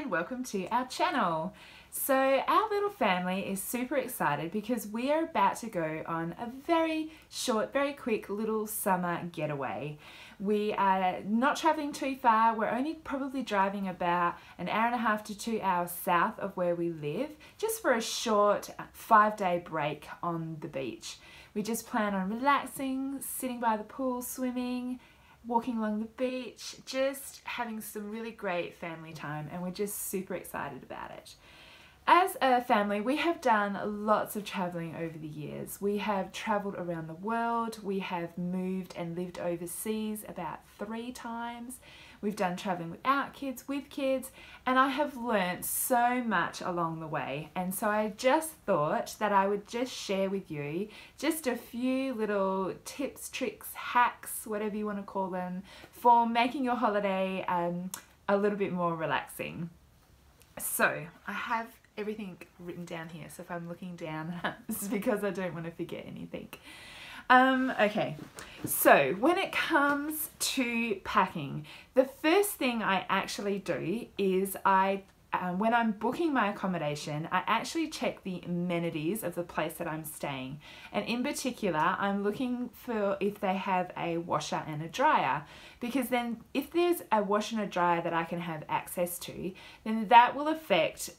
and welcome to our channel. So our little family is super excited because we are about to go on a very short, very quick little summer getaway. We are not traveling too far. We're only probably driving about an hour and a half to 2 hours south of where we live, just for a short 5-day break on the beach. We just plan on relaxing, sitting by the pool, swimming, walking along the beach, just having some really great family time, and we're just super excited about it. As a family, we have done lots of traveling over the years. We have traveled around the world. We have moved and lived overseas about 3 times. We've done traveling without kids, with kids, and I have learnt so much along the way. And so I just thought that I would just share with you just a few little tips, tricks, hacks, whatever you want to call them, for making your holiday a little bit more relaxing. So I have everything written down here, so if I'm looking down, this is because I don't want to forget anything. Okay, so when it comes to packing, the first thing I actually do is when I'm booking my accommodation, I actually check the amenities of the place that I'm staying. And in particular, I'm looking for if they have a washer and a dryer, because then if there's a washer and a dryer that I can have access to, then that will affect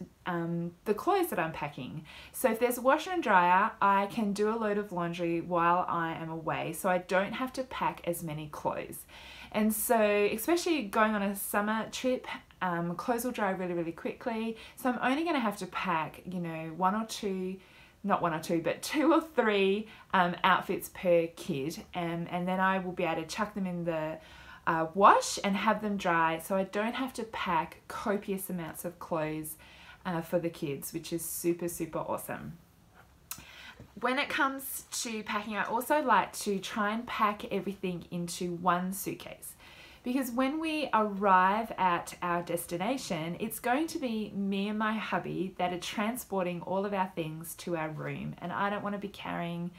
the clothes that I'm packing. So if there's a washer and dryer, I can do a load of laundry while I am away, so I don't have to pack as many clothes. And so, especially going on a summer trip, clothes will dry really, really quickly. So I'm only going to have to pack, you know, 1 or 2, not 1 or 2, but 2 or 3 outfits per kid. And then I will be able to chuck them in the wash and have them dry, so I don't have to pack copious amounts of clothes for the kids, which is super, super awesome. When it comes to packing, I also like to try and pack everything into one suitcase, because when we arrive at our destination, it's going to be me and my hubby that are transporting all of our things to our room, and I don't want to be carrying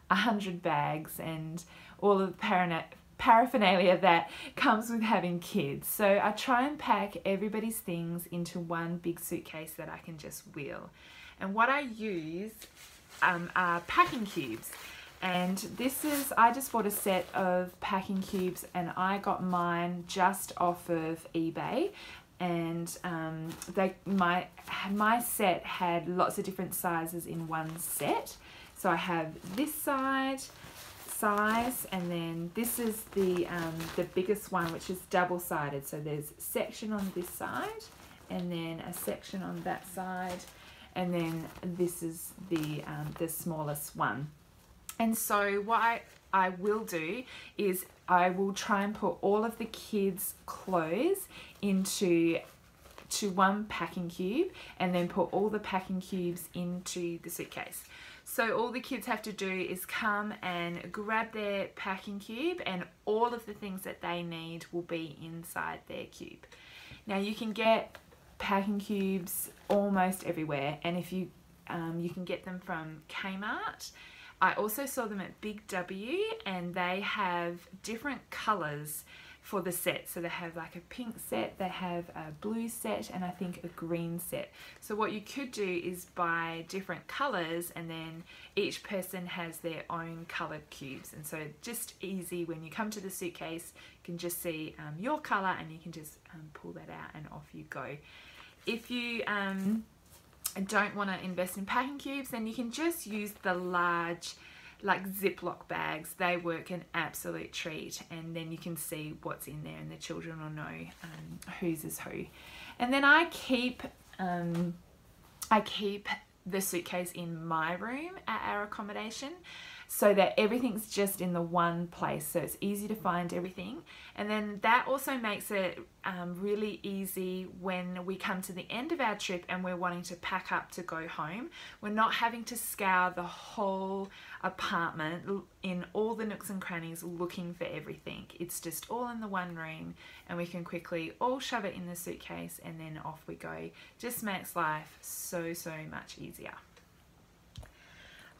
100 bags and all of the paraphernalia that comes with having kids. So I try and pack everybody's things into one big suitcase that I can just wheel. And what I use are packing cubes, and I just bought a set of packing cubes, and I got mine just off of eBay, and my set had lots of different sizes in one set. So I have this size, and then this is the biggest one, which is double-sided. So there's a section on this side and then a section on that side, and then this is the smallest one. And so what I will do is I will try and put all of the kids' clothes into one packing cube, and then put all the packing cubes into the suitcase. So all the kids have to do is come and grab their packing cube, and all of the things that they need will be inside their cube. Now you can get packing cubes almost everywhere, and if you can get them from Kmart. I also saw them at Big W, and they have different colours for the set. So they have like a pink set, they have a blue set, and I think a green set. So what you could do is buy different colours, and then each person has their own coloured cubes. And so just easy, when you come to the suitcase, you can just see your colour, and you can just pull that out and off you go. If you don't want to invest in packing cubes, then you can just use the large like Ziploc bags. They work an absolute treat, and then you can see what's in there, and the children will know whose is who. And then I keep the suitcase in my room at our accommodation, so that everything's just in the one place, so it's easy to find everything. And then that also makes it really easy when we come to the end of our trip and we're wanting to pack up to go home. We're not having to scour the whole apartment in all the nooks and crannies looking for everything. It's just all in the one room, and we can quickly all shove it in the suitcase, and then off we go. Just makes life so, so much easier.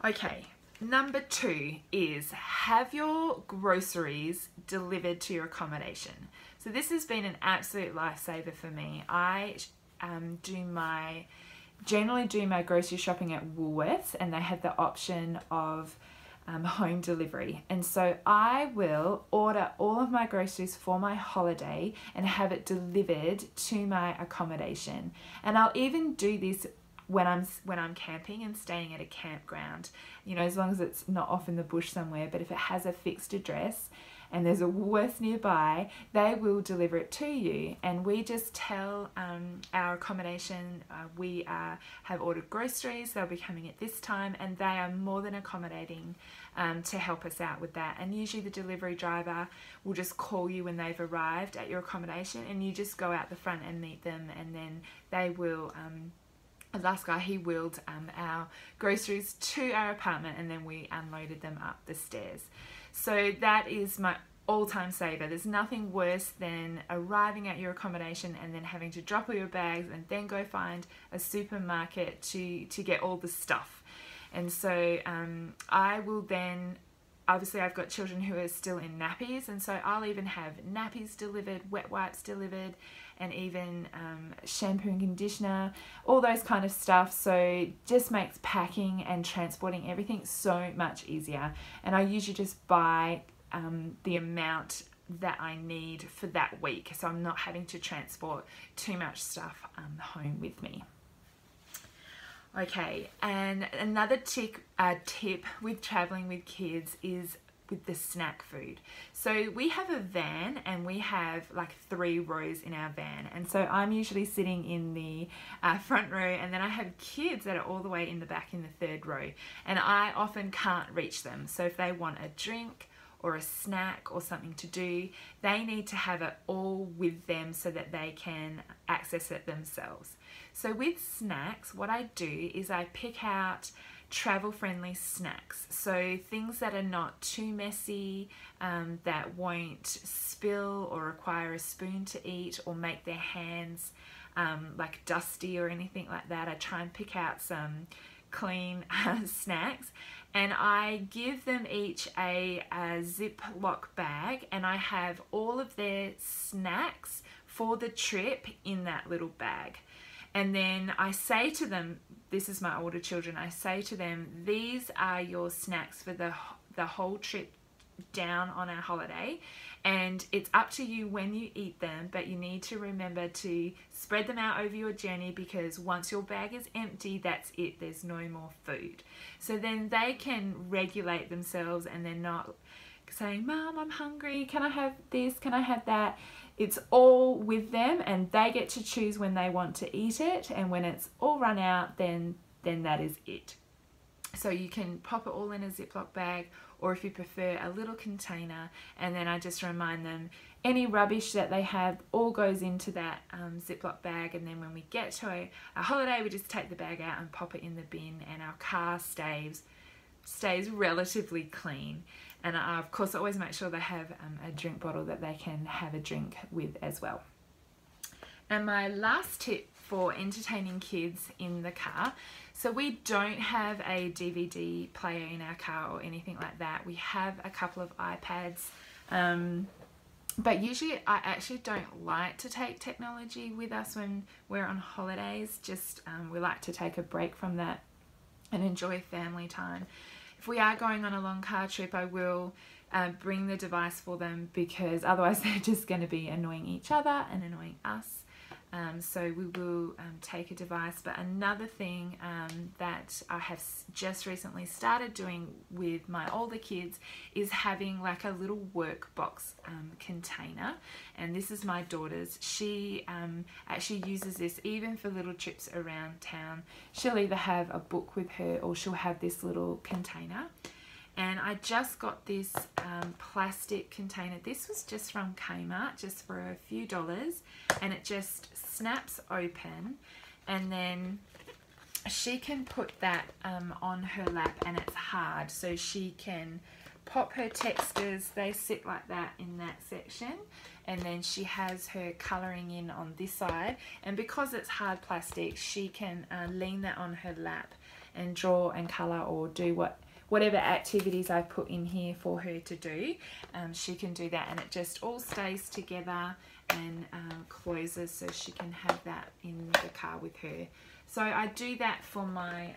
Okay. Number 2 is have your groceries delivered to your accommodation. So this has been an absolute lifesaver for me. I generally do my grocery shopping at Woolworths, and they have the option of home delivery. And so I will order all of my groceries for my holiday and have it delivered to my accommodation. And I'll even do this when I'm camping and staying at a campground, you know, as long as it's not off in the bush somewhere. But if it has a fixed address and there's a Woolworths nearby, they will deliver it to you. And we just tell our accommodation we have ordered groceries, they'll be coming at this time, and they are more than accommodating to help us out with that. And usually the delivery driver will just call you when they've arrived at your accommodation, and you just go out the front and meet them, and then they will the last guy, he wheeled our groceries to our apartment, and then we unloaded them up the stairs. So that is my all-time saver. There's nothing worse than arriving at your accommodation and then having to drop all your bags and then go find a supermarket to get all the stuff. And so I will then, obviously I've got children who are still in nappies, and so I'll even have nappies delivered, wet wipes delivered, and even shampoo and conditioner, all those kind of stuff. So just makes packing and transporting everything so much easier. And I usually just buy the amount that I need for that week, so I'm not having to transport too much stuff home with me. Okay, and another tip with traveling with kids is with the snack food. So we have a van, and we have like 3 rows in our van, and so I'm usually sitting in the front row, and then I have kids that are all the way in the back in the 3rd row, and I often can't reach them. So if they want a drink or a snack or something to do, they need to have it all with them so that they can access it themselves. So with snacks, what I do is I pick out travel-friendly snacks, so things that are not too messy, that won't spill or require a spoon to eat or make their hands like dusty or anything like that. I try and pick out some clean snacks, and I give them each a Ziploc bag, and I have all of their snacks for the trip in that little bag. And then I say to them, this is my older children, I say to them, these are your snacks for the whole trip down on our holiday, and it's up to you when you eat them, but you need to remember to spread them out over your journey, because once your bag is empty, that's it, there's no more food. So then they can regulate themselves, and they're not saying, Mom, I'm hungry, can I have this, can I have that? It's all with them, and they get to choose when they want to eat it, and when it's all run out, then that is it. So you can pop it all in a Ziploc bag, or if you prefer, a little container, and then I just remind them any rubbish that they have all goes into that Ziploc bag, and then when we get to a holiday, we just take the bag out and pop it in the bin, and our car stays relatively clean. And I, of course, always make sure they have a drink bottle that they can have a drink with as well. And my last tip for entertaining kids in the car, so we don't have a DVD player in our car or anything like that. We have a couple of iPads, but usually I actually don't like to take technology with us when we're on holidays. Just we like to take a break from that and enjoy family time. If we are going on a long car trip, I will bring the device for them, because otherwise they're just going to be annoying each other and annoying us. So we will take a device. But another thing that I have just recently started doing with my older kids is having like a little workbox container. And this is my daughter's. She actually uses this even for little trips around town. She'll either have a book with her, or she'll have this little container. And I just got this plastic container. This was just from Kmart, just for a few dollars, and it just snaps open, and then she can put that on her lap, and it's hard, so she can pop her texters. They sit like that in that section, and then she has her colouring in on this side, and because it's hard plastic, she can lean that on her lap and draw and colour or do whatever activities I put in here for her to do, she can do that, and it just all stays together and closes so she can have that in the car with her. So I do that for my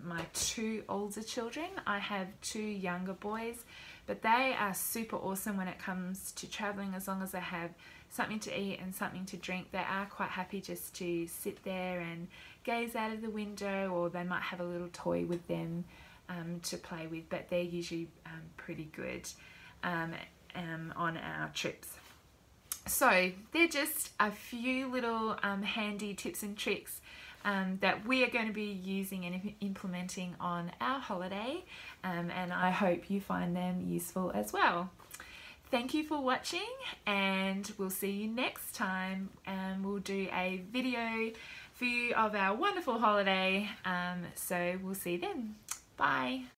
my 2 older children. I have 2 younger boys, but they are super awesome when it comes to traveling. As long as they have something to eat and something to drink, they are quite happy just to sit there and gaze out of the window, or they might have a little toy with them to play with, but they're usually pretty good on our trips. So they're just a few little handy tips and tricks that we are going to be using and implementing on our holiday, and I hope you find them useful as well. Thank you for watching, and we'll see you next time, and we'll do a video for you of our wonderful holiday, so we'll see you then. Bye.